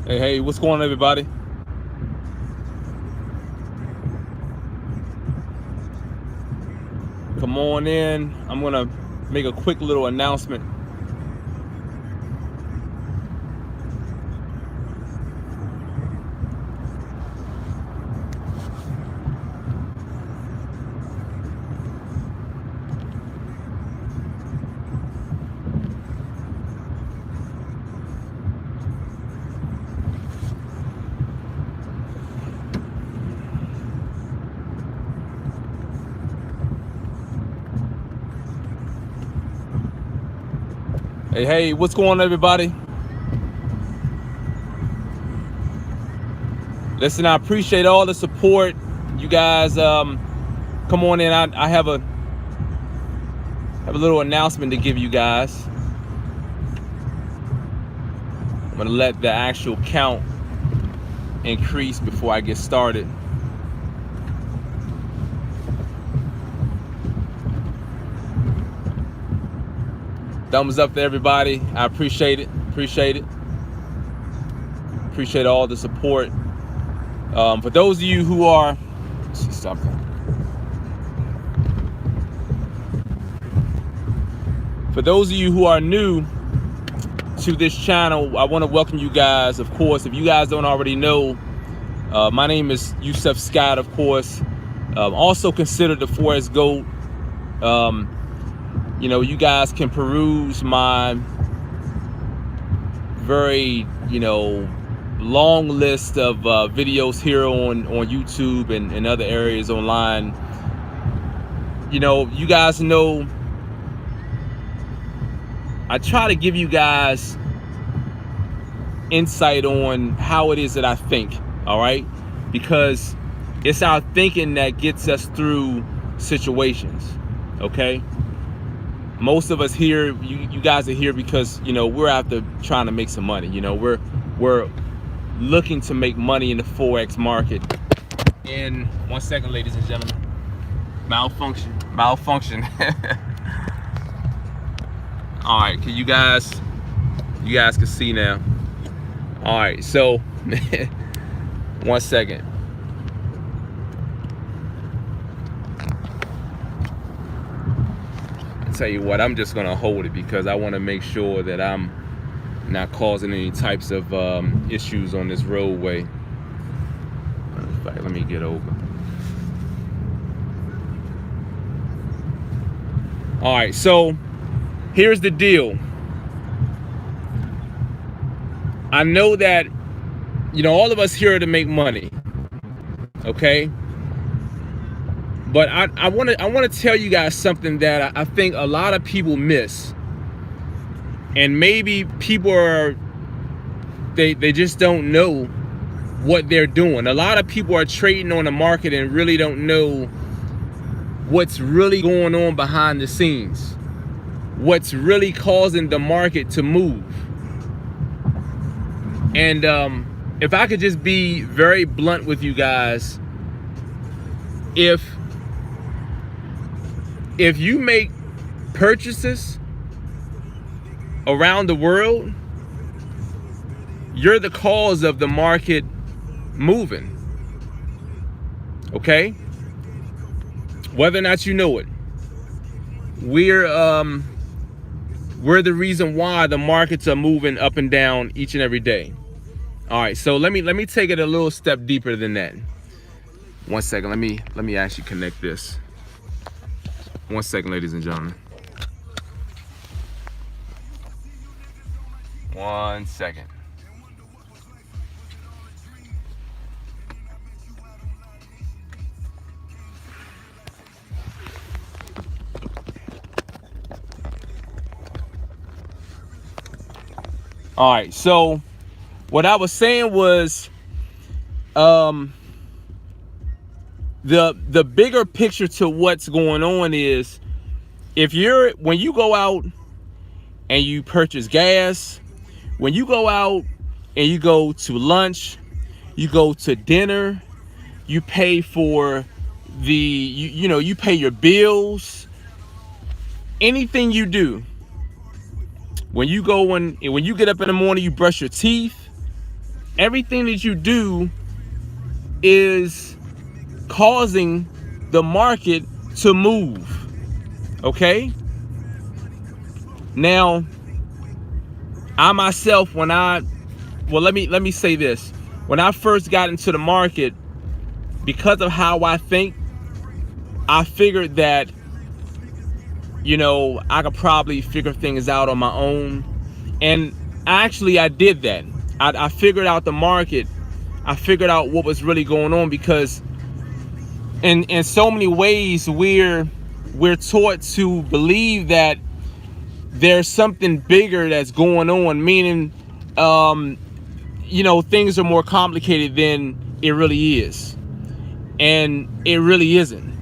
Hey, what's going on, everybody? Come on in. I'm gonna make a quick little announcement. Hey, what's going on, everybody? Listen, I appreciate all the support. You guys, come on in. I have a little announcement to give you guys. I'm gonna let the actual count increase before I get started. Thumbs up to everybody. I appreciate it. Appreciate all the support. For those of you who are, let's see something. For those of you who are new to this channel, I want to welcome you guys. Of course, if you guys don't already know, my name is Yusef Scott, of course. Also considered the Forex GOAT. You know, you guys can peruse my very, long list of videos here on YouTube and other areas online. You guys know I try to give you guys insight on how it is that I think, all right? Because it's our thinking that gets us through situations, okay? Most of us here, you guys are here because, we're after trying to make some money. We're looking to make money in the Forex market. In 1 second, ladies and gentlemen. Malfunction. All right, you guys can see now. All right, so 1 second. I'll tell you what, I'm just gonna hold it because I want to make sure that I'm not causing any types of issues on this roadway. In fact, let me get over. All right, so here's the deal. I know that, all of us here are to make money, okay? But I want to tell you guys something that I think a lot of people miss. And maybe people they just don't know what they're doing. A lot of people are trading on the market and really don't know what's really going on behind the scenes. What's really causing the market to move. And if I could just be very blunt with you guys, if you make purchases around the world, you're the cause of the market moving, okay? Whether or not you know it, we're the reason why the markets are moving up and down each and every day. All right, so let me take it a little step deeper than that. 1 second, let me actually connect this. 1 second, ladies and gentlemen. 1 second. All right, so what I was saying was the bigger picture to what's going on is when you go out and you purchase gas, when you go out and you go to lunch, you go to dinner, you pay for you pay your bills, anything you do, when you get up in the morning, you brush your teeth, everything that you do is causing the market to move. Okay? Now, I myself, let me say this. When I first got into the market, because of how I think, I figured that, I could probably figure things out on my own. And actually, I did that. I figured out the market. I figured out what was really going on, because in so many ways we're taught to believe that there's something bigger that's going on, meaning things are more complicated than it really is. And it really isn't.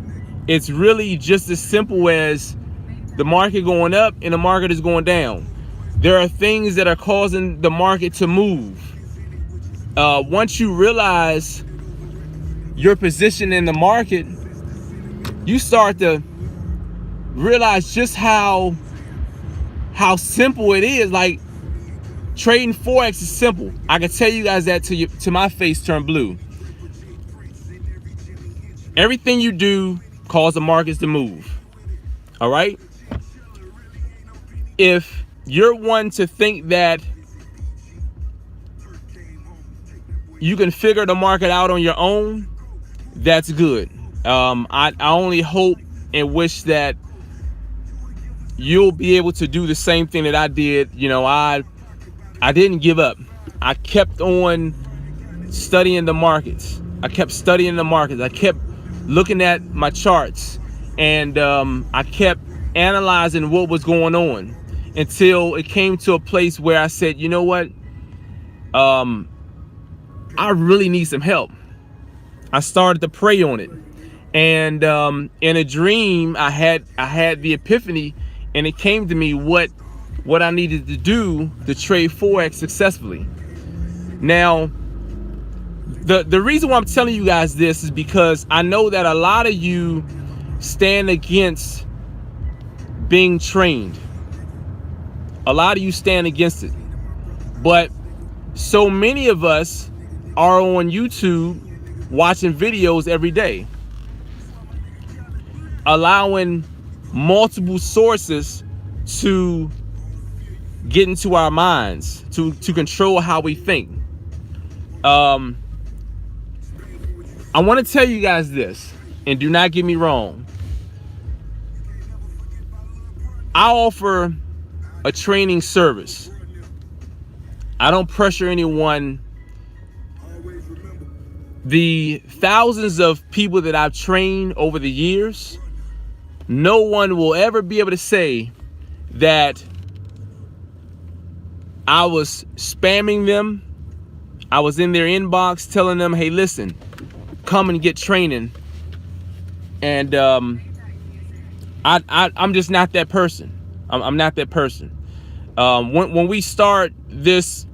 It's really just as simple as the market going up and the market is going down. There are things that are causing the market to move. Once you realize your position in the market, you start to realize just how simple it is. Like, trading Forex is simple. I can tell you guys that to my face turn blue. Everything you do causes the markets to move. All right? If you're one to think that you can figure the market out on your own, that's good. I only hope and wish that you'll be able to do the same thing that I did. I didn't give up. I kept on studying the markets. I kept looking at my charts, and I kept analyzing what was going on until it came to a place where I said, you know what? I really need some help. I started to pray on it, and in a dream, I had the epiphany, and it came to me what I needed to do to trade Forex successfully. Now, the reason why I'm telling you guys this is because I know that a lot of you stand against being trained. A lot of you stand against it. But so many of us are on YouTube watching videos every day, allowing multiple sources to get into our minds, to control how we think. I want to tell you guys this, and do not get me wrong. I offer a training service. I don't pressure anyone. The thousands of people that I've trained over the years, no one will ever be able to say that I was spamming them. I was in their inbox telling them, hey, listen, come and get training. And I'm just not that person. I'm not that person. When we start this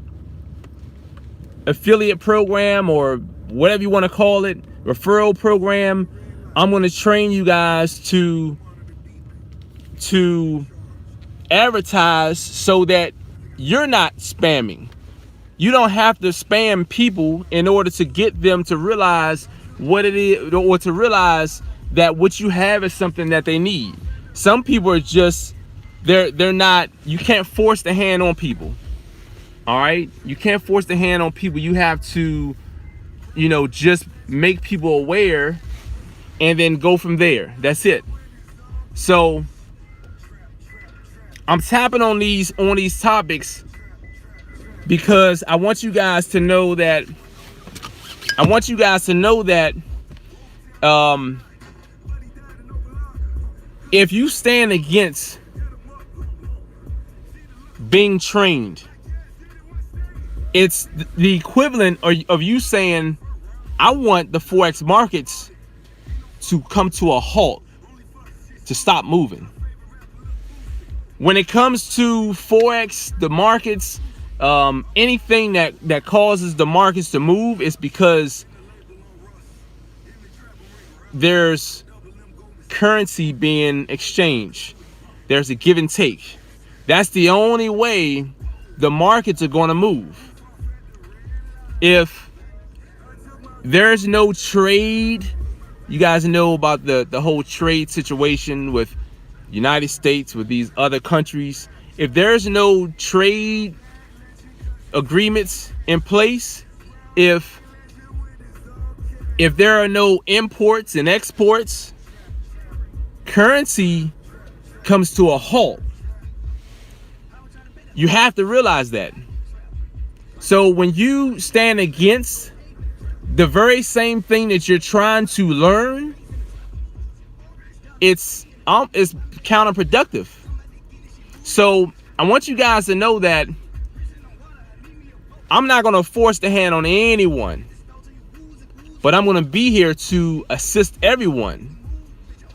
affiliate program, or whatever you want to call it, referral program, I'm going to train you guys to advertise so that you're not spamming. You don't have to spam people in order to get them to realize what it is, or to realize that what you have is something that they need. Some people are just, they're not, you can't force the hand on people. All right? You can't force the hand on people. You have to, just make people aware and then go from there. That's it. So I'm tapping on these topics because I want you guys to know that if you stand against being trained, it's the equivalent of you saying, I want the Forex markets to come to a halt, to stop moving. When it comes to Forex, the markets, anything that causes the markets to move is because there's currency being exchanged. There's a give and take. That's the only way the markets are going to move. If there's no trade, you guys know about the whole trade situation with United States, with these other countries. If there's no trade agreements in place, if there are no imports and exports, currency comes to a halt. You have to realize that. So when you stand against the very same thing that you're trying to learn, it's counterproductive. So I want you guys to know that I'm not going to force the hand on anyone, but I'm going to be here to assist everyone.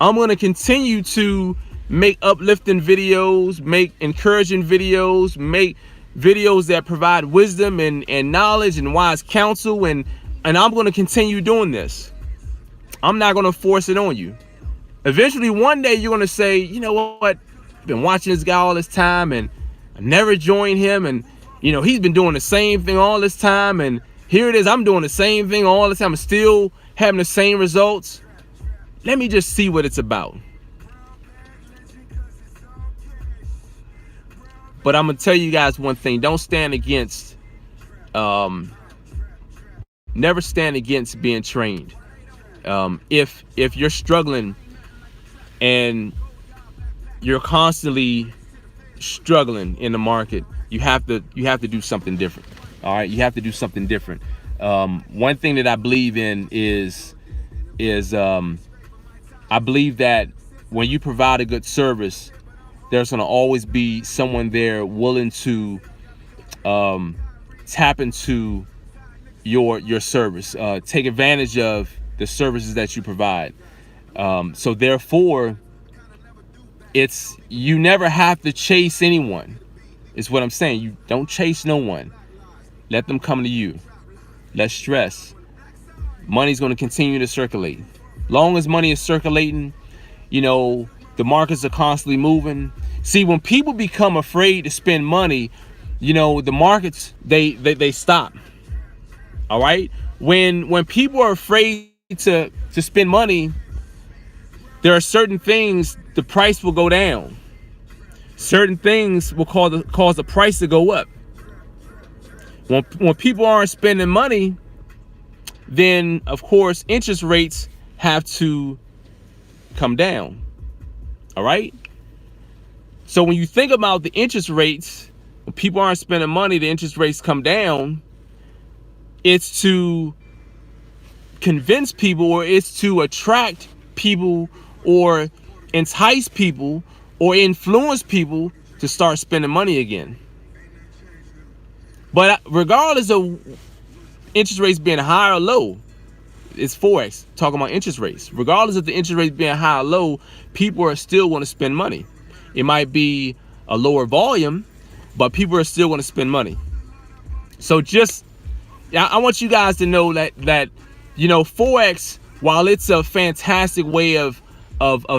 I'm going to continue to make uplifting videos, make encouraging videos, make videos that provide wisdom and knowledge and wise counsel, and I'm going to continue doing this. I'm not going to force it on you. Eventually, one day, you're going to say, you know what? I've been watching this guy all this time, and I never joined him, and you know, he's been doing the same thing all this time, and here it is, I'm doing the same thing all the time, and still having the same results. Let me just see what it's about. But I'm gonna tell you guys one thing: don't stand against, never stand against being trained. If you're struggling and you're constantly struggling in the market, you have to do something different. All right, you have to do something different. One thing that I believe in is I believe that when you provide a good service, there's going to always be someone there willing to tap into your service, take advantage of the services that you provide. So therefore, you never have to chase anyone, is what I'm saying. You don't chase no one. Let them come to you. Less stress. Money's going to continue to circulate. Long as money is circulating, you know, the markets are constantly moving. See, when people become afraid to spend money, you know, the markets, they stop. All right? When people are afraid to spend money, there are certain things, the price will go down. Certain things will cause the price to go up. When people aren't spending money, then of course interest rates have to come down. All right? So when you think about the interest rates, when people aren't spending money, the interest rates come down. It's to convince people, or it's to attract people, or entice people, or influence people to start spending money again. But regardless of interest rates being high or low, it's Forex talking about interest rates. Regardless of the interest rates being high or low, people are still going to spend money. It might be a lower volume, but people are still going to spend money. So I want you guys to know that you know, Forex, while it's a fantastic way of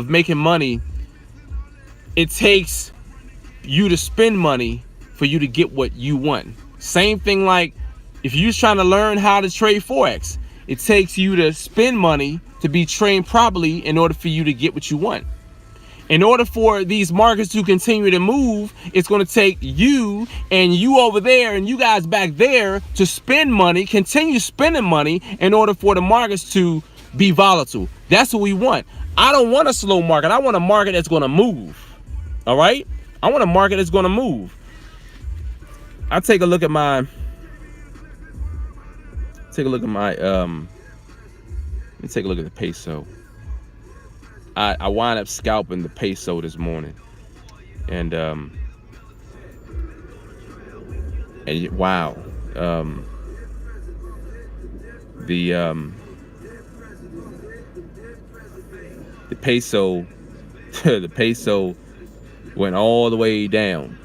making money, it takes you to spend money for you to get what you want. Same thing like if you're trying to learn how to trade Forex, it takes you to spend money to be trained properly in order for you to get what you want. In order for these markets to continue to move, it's going to take you and you over there and you guys back there to spend money, continue spending money in order for the markets to be volatile. That's what we want. I don't want a slow market. I want a market that's going to move. All right? I want a market that's going to move. I'll take a look at my let me take a look at the peso. I wound up scalping the peso this morning, and wow, the peso the peso went all the way down.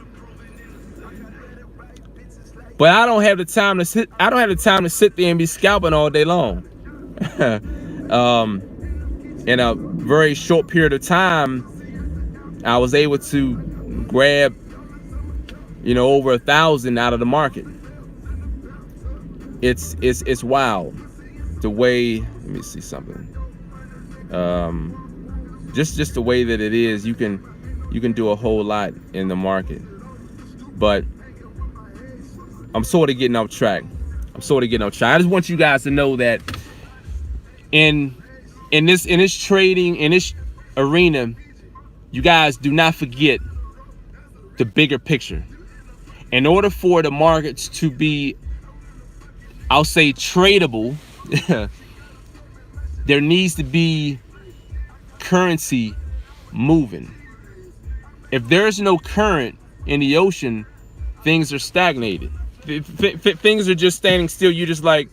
But I don't have the time to sit. I don't have the time to sit there and be scalping all day long. In a very short period of time, I was able to grab, you know, over 1,000 out of the market. It's wild the way, let me see something. Just the way that it is, you can do a whole lot in the market. But I'm sort of getting off track. I just want you guys to know that in this trading, in this arena, you guys do not forget the bigger picture. In order for the markets to be, I'll say, tradable, there needs to be currency moving. If there's no current in the ocean, things are stagnated. Things are just standing still. You're just like,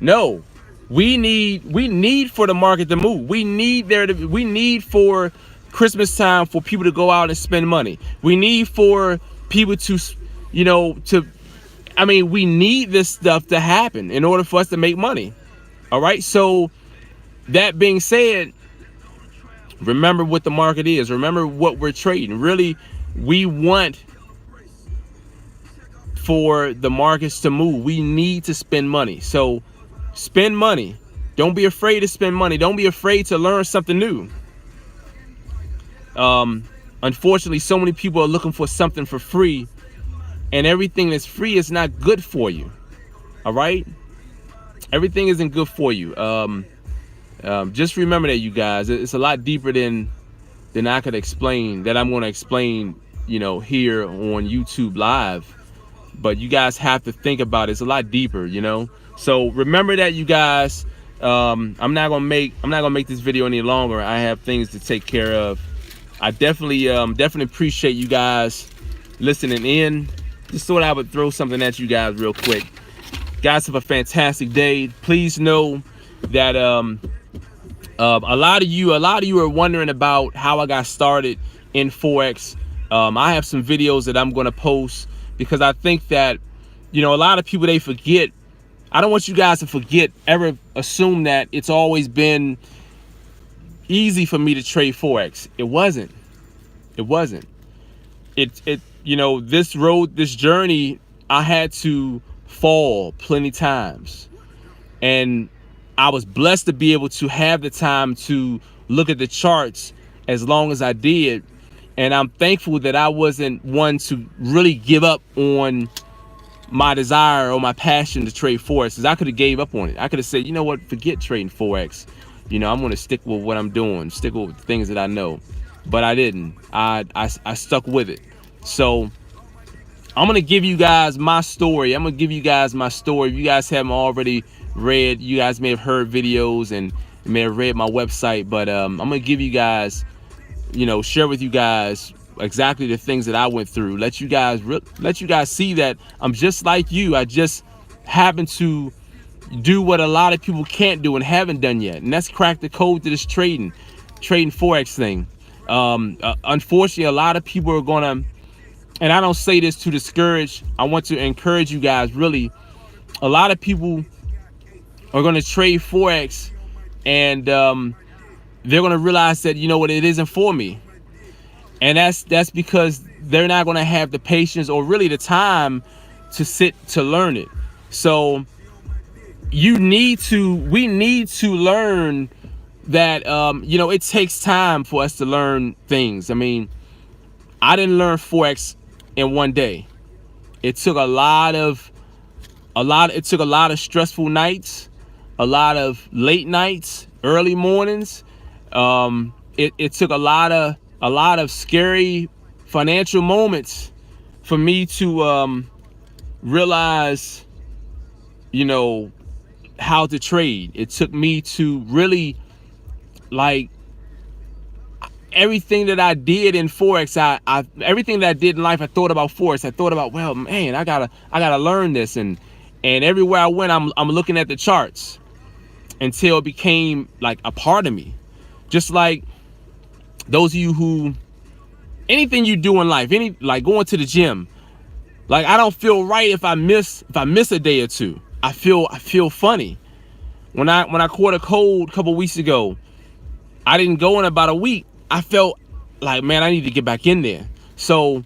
no, we need for the market to move. We need for Christmas time for people to go out and spend money. We need for people to, we need this stuff to happen in order for us to make money. All right. So that being said, remember what the market is. Remember what we're trading. Really, we want for the markets to move. We need to spend money. So spend money. Don't be afraid to spend money. Don't be afraid to learn something new. Unfortunately, so many people are looking for something for free, and everything that's free is not good for you. All right? Everything isn't good for you. Just remember that, you guys. It's a lot deeper than I could explain, that I'm going to explain, here on YouTube Live. But you guys have to think about it. It's a lot deeper, So remember that, you guys. I'm not gonna make this video any longer. I have things to take care of. I definitely appreciate you guys listening in. Just thought I would throw something at you guys real quick. Guys, have a fantastic day. Please know that a lot of you are wondering about how I got started in Forex. I have some videos that I'm going to post, because I think that, a lot of people, they forget. I don't want you guys to forget, ever assume that it's always been easy for me to trade Forex. It wasn't. This journey, I had to fall plenty times, and I was blessed to be able to have the time to look at the charts as long as I did. And I'm thankful that I wasn't one to really give up on my desire or my passion to trade Forex, because I could have gave up on it. I could have said, you know what, forget trading Forex. I'm going to stick with what I'm doing, stick with the things that I know. But I didn't. I stuck with it. So I'm going to give you guys my story. If you guys haven't already read, you guys may have heard videos and may have read my website, but I'm going to give you guys, share with you guys exactly the things that I went through. Let you guys see that I'm just like you. I just happen to do what a lot of people can't do and haven't done yet, and that's crack the code to this trading Forex thing. Unfortunately, a lot of people are gonna, and I don't say this to discourage, I want to encourage you guys. Really, a lot of people are going to trade Forex, and they're going to realize that, it isn't for me. And that's because they're not going to have the patience or really the time to sit to learn it. So we need to learn that, it takes time for us to learn things. I mean, I didn't learn Forex in one day. It took a lot of stressful nights, a lot of late nights, early mornings. It took a lot of scary financial moments for me to realize, how to trade. It took me to really, like, everything that I did in Forex, everything that I did in life, I thought about Forex. I thought about, well, man, I gotta learn this, and everywhere I went, I'm looking at the charts until it became like a part of me. Just like those of you who, anything you do in life, like going to the gym, like, I don't feel right if I miss a day or two. I feel funny. When I caught a cold a couple weeks ago, I didn't go in about a week. I felt like, man, I need to get back in there. So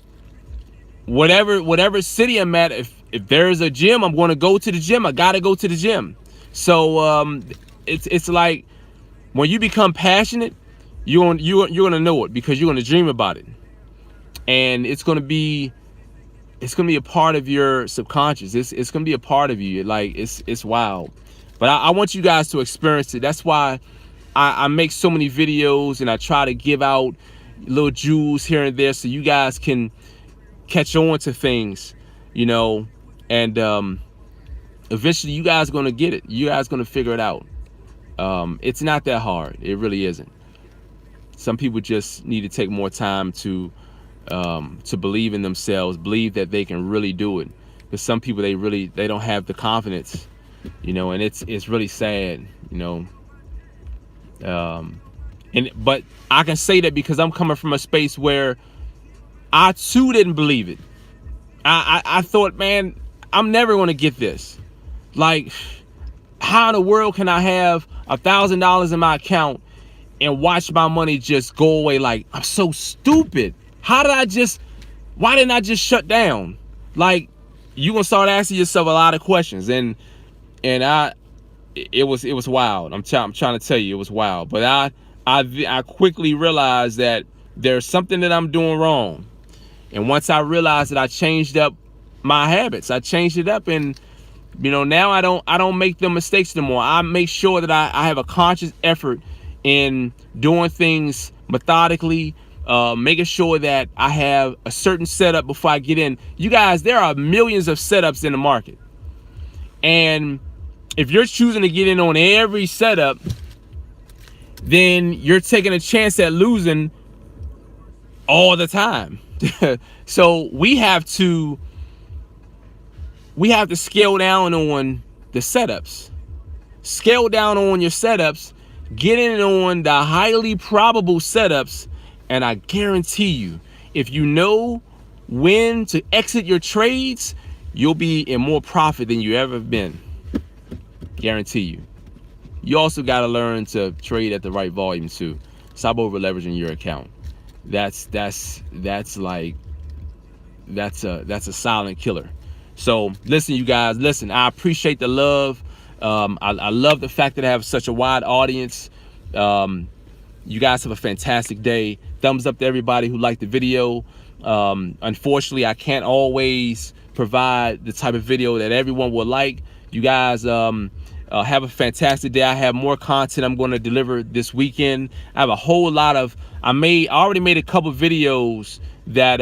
whatever city I'm at, if there's a gym, I'm going to go to the gym. I got to go to the gym. So it's like when you become passionate, you're gonna know it because you're gonna dream about it, and it's gonna be a part of your subconscious. It's gonna be a part of you. Like it's wild. But I want you guys to experience it. That's why I make so many videos, and I try to give out little jewels here and there so you guys can catch on to things, you know, and eventually you guys are gonna get it. You guys are gonna figure it out. It's not that hard. It really isn't. Some people just need to take more time to believe in themselves, believe that they can really do it. Because some people, they don't have the confidence, you know, and it's really sad, you know. But I can say that because I'm coming from a space where I too didn't believe it. I thought, man, I'm never gonna get this. Like, how in the world can I have $1,000 in my account and watch my money just go away? Like, I'm so stupid. Why didn't I just shut down? Like, you gonna start asking yourself a lot of questions, and it was wild. I'm trying to tell you, it was wild. But I quickly realized that there's something that I'm doing wrong. And once I realized that, I changed up my habits. I changed it up, and you know, now I don't make the mistakes no more. I make sure that I have a conscious effort in doing things methodically, making sure that I have a certain setup before I get in. You guys, there are millions of setups in the market, and if you're choosing to get in on every setup, then you're taking a chance at losing all the time. So we have to scale down on the setups. Scale down on your setups, get in on the highly probable setups, and I guarantee you, if you know when to exit your trades, you'll be in more profit than you ever been. Guarantee you. You also got to learn to trade at the right volume too. Stop over leveraging your account. That's a silent killer. So listen, you guys, listen, I appreciate the love. I love the fact that I have such a wide audience. You guys have a fantastic day. Thumbs up to everybody who liked the video. Unfortunately, I can't always provide the type of video that everyone would like. You guys have a fantastic day. I have more content I'm going to deliver this weekend. I have a whole lot of, I already made a couple videos that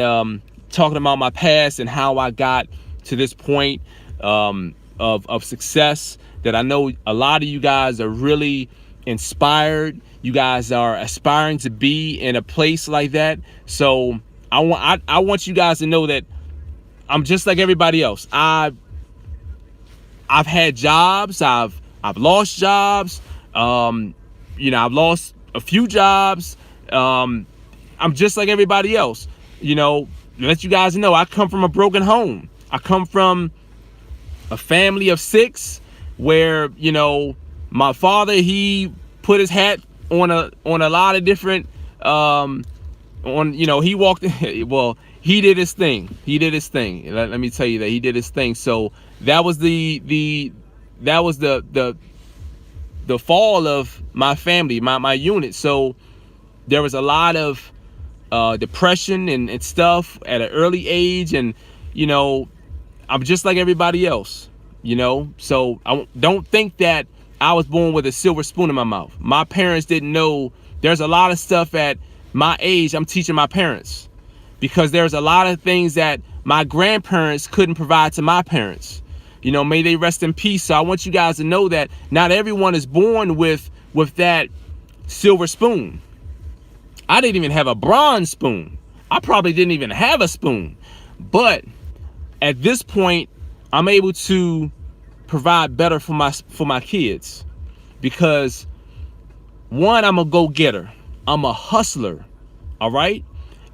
talking about my past and how I got to this point of success, that I know a lot of you guys are really inspired. You guys are aspiring to be in a place like that. So I want you guys to know that I'm just like everybody else. I've had jobs. I've lost jobs. You know, I've lost a few jobs. I'm just like everybody else. You know, let you guys know, I come from a broken home. I come from a family of 6 where, you know, my father, he put his hat on a lot of different you know, he walked well, he did his thing. Let me tell you that he did his thing. So that was the fall of my family, my unit. So there was a lot of depression and stuff at an early age, and you know, I'm just like everybody else, you know. So I don't think that I was born with a silver spoon in my mouth. My parents didn't know. There's a lot of stuff at my age I'm teaching my parents, because there's a lot of things that my grandparents couldn't provide to my parents. You know, may they rest in peace. So I want you guys to know that not everyone is born with that silver spoon. I didn't even have a bronze spoon. I probably didn't even have a spoon. But at this point, I'm able to provide better for my kids, because one, I'm a go-getter. I'm a hustler. All right?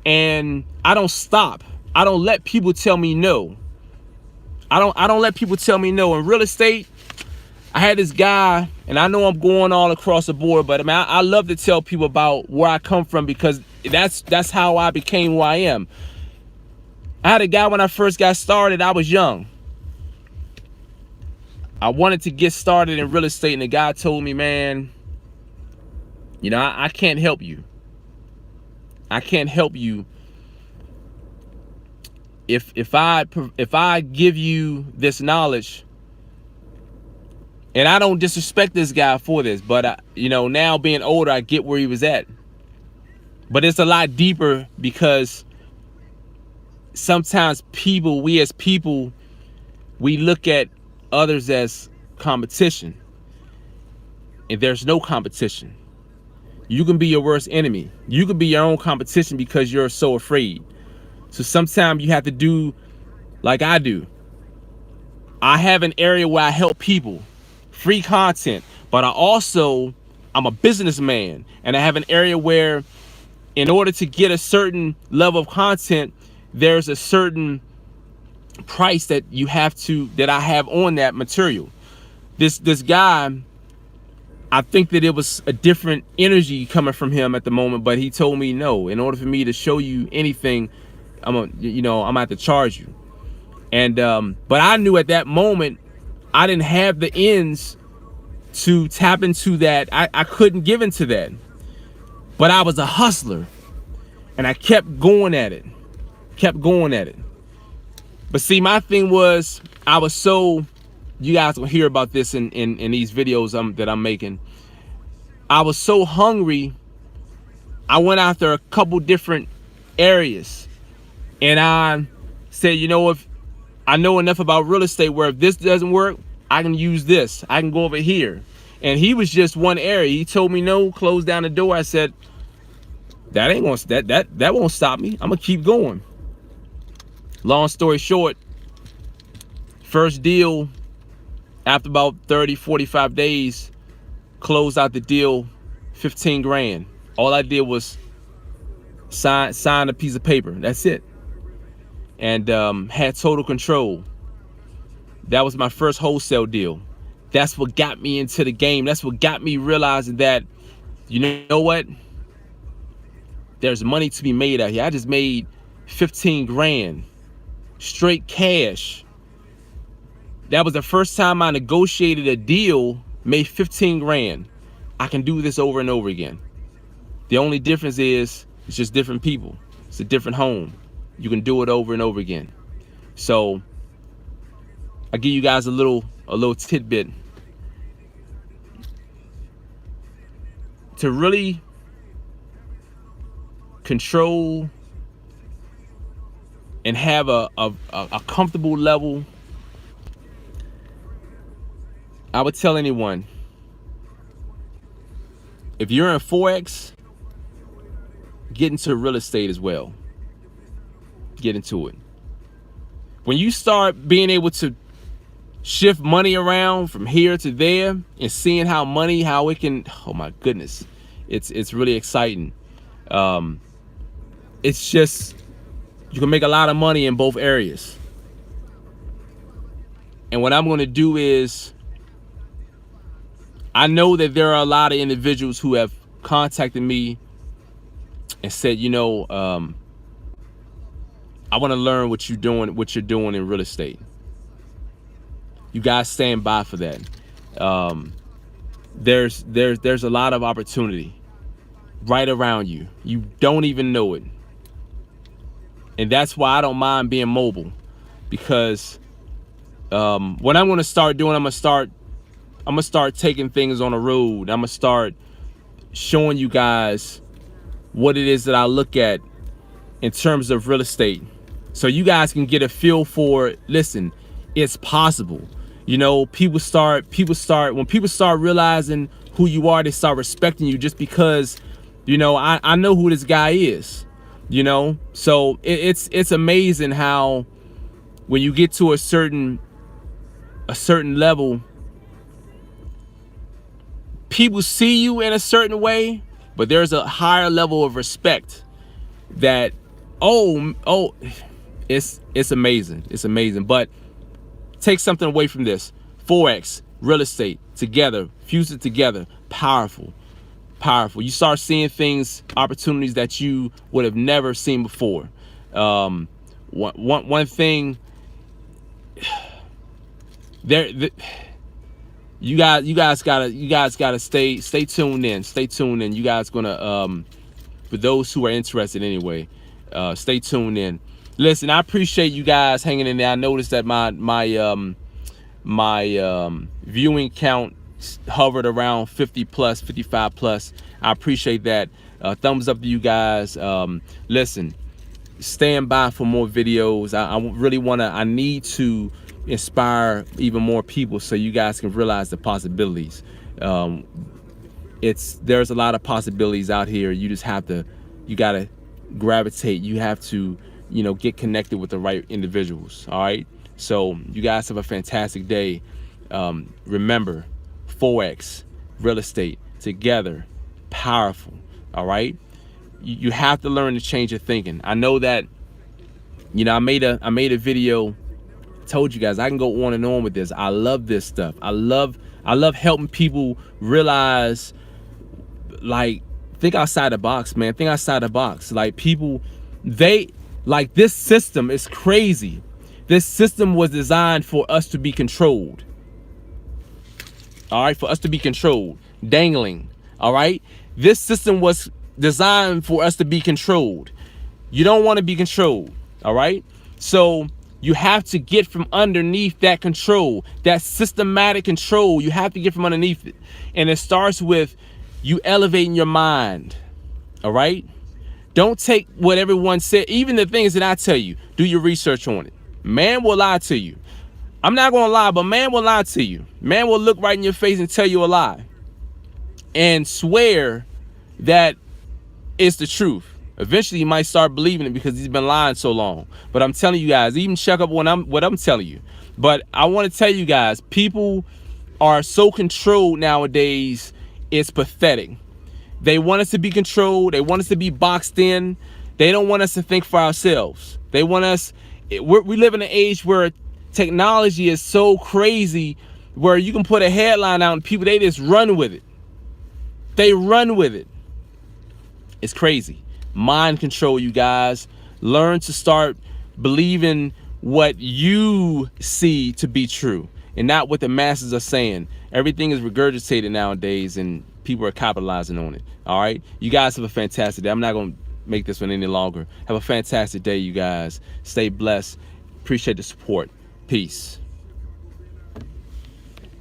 And I don't stop. I don't let people tell me no. I don't let people tell me no. In real estate, I had this guy, and I know I'm going all across the board, but I love to tell people about where I come from, because that's how I became who I am. I had a guy when I first got started. I was young. I wanted to get started in real estate, and the guy told me, man, you know, I can't help you. I can't help you if I give you this knowledge. And I don't disrespect this guy for this, but you know, now being older, I get where he was at. But it's a lot deeper, because sometimes we as people, we look at others as competition, and there's no competition. You can be your worst enemy. You can be your own competition because you're so afraid. So sometimes you have to do like I do. I have an area where I help people, free content, but I'm a businessman, and I have an area where in order to get a certain level of content, there's a certain price that I have on that material. This guy, I think that it was a different energy coming from him at the moment, but he told me, no, in order for me to show you anything, I'm gonna have to charge you. And but I knew at that moment I didn't have the ends to tap into that. I couldn't give into that. But I was a hustler, and I kept going at it. But see, my thing was, I was so, you guys will hear about this in these videos that I'm making. I was so hungry, I went after a couple different areas, and I said, you know, if I know enough about real estate where if this doesn't work, I can use this. I can go over here. And he was just one area. He told me no, close down the door. I said, that ain't gonna, that won't stop me. I'm gonna keep going. Long story short, first deal, after about 30, 45 days, closed out the deal, 15 grand. All I did was sign a piece of paper. That's it. And had total control. That was my first wholesale deal. That's what got me into the game. That's what got me realizing that, you know what? There's money to be made out here. I just made 15 grand, straight cash. That was the first time I negotiated a deal, made 15 grand. I can do this over and over again. The only difference is it's just different people. It's a different home. You can do it over and over again. So I give you guys a little tidbit to really control and have a comfortable level. I would tell anyone, if you're in Forex, get into real estate as well. Get into it. When you start being able to shift money around from here to there and seeing how it can, oh my goodness, it's really exciting. It's just, you can make a lot of money in both areas. And what I'm going to do is, I know that there are a lot of individuals who have contacted me and said, you know, I want to learn what you're doing in real estate. You guys stand by for that. There's a lot of opportunity right around you. You don't even know it. And that's why I don't mind being mobile, because what I'm going to start doing, I'm gonna start taking things on the road. I'm gonna start showing you guys what it is that I look at in terms of real estate, so you guys can get a feel for, listen, it's possible. You know, when people start realizing who you are, they start respecting you, just because, you know, I know who this guy is, you know. So it's amazing how when you get to a certain level, people see you in a certain way, but there's a higher level of respect that, it's amazing. It's amazing. But take something away from this. Forex, real estate, together, fuse it together, powerful. You start seeing things, opportunities that you would have never seen before. One thing, you guys gotta stay tuned in. Stay tuned in. You guys gonna for those who are interested anyway, stay tuned in. Listen, I appreciate you guys hanging in there. I noticed that my viewing count hovered around 50 plus, 55 plus. I appreciate that. Thumbs up to you guys. Listen, stand by for more videos. I really I need to inspire even more people so you guys can realize the possibilities. There's a lot of possibilities out here. You just have to, you gotta gravitate. You have to, get connected with the right individuals. All right. So you guys have a fantastic day. Remember, Forex, real estate, together, powerful. All right. You have to learn to change your thinking. I know that, I made a video, told you guys I can go on and on with this. I love this stuff. I love helping people realize, like, think outside the box, man. Think outside the box. Like, people, this system is crazy. This system was designed for us to be controlled. All right, for us to be controlled, dangling. All right, this system was designed for us to be controlled. You don't want to be controlled. All right, so you have to get from underneath that control, that systematic control. You have to get from underneath it, and it starts with you elevating your mind. All right, don't take what everyone said, even the things that I tell you. Do your research on it. Man will lie to you. I'm not gonna lie, but man will lie to you. Man will look right in your face and tell you a lie and swear that it's the truth. Eventually you might start believing it because he's been lying so long. But I'm telling you guys, even check up what I'm telling you. But I want to tell you guys, people are so controlled nowadays, it's pathetic. They want us to be controlled. They want us to be boxed in. They don't want us to think for ourselves. They want us, we live in an age where technology is so crazy, where you can put a headline out and people, they just run with it. They run with it. It's crazy. Mind control, you guys. Learn to start believing what you see to be true and not what the masses are saying. Everything is regurgitated nowadays and people are capitalizing on it. All right, you guys have a fantastic day. I'm not going to make this one any longer. Have a fantastic day, you guys. Stay blessed. Appreciate the support. Peace.